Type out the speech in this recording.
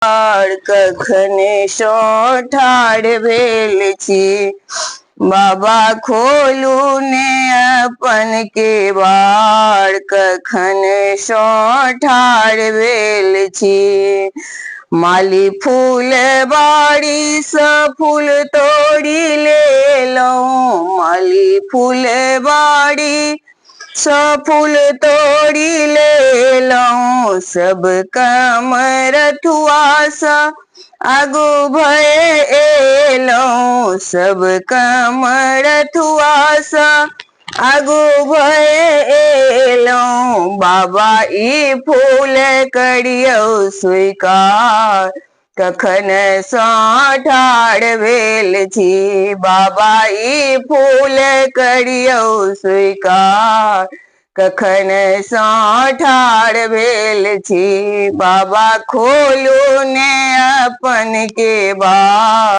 बाड़ कखने सो ठाड़ भेल छी। बाबा खोलू ने अपन के बाड़ कखन सो ठाड़ भेल छी। माली फूल बाड़ी सँ फूल तोड़ी लेलहुँ, माली फूल बाड़ी सँ फूल तोड़ी लेलहुँ। सब काम रथुआ सँ आगू भय एलहुँ, सब काम रथुआ सँ आगू भय एलहुँ। बाबा ई फूल करियौ स्वीकार कखन सँ ठाढ़ भेल छी। बाबा ई फूल करियौ स्वीकार कखन सँ ठाढ़ भेल छी। बाबा खोलू ने अपन के बाड़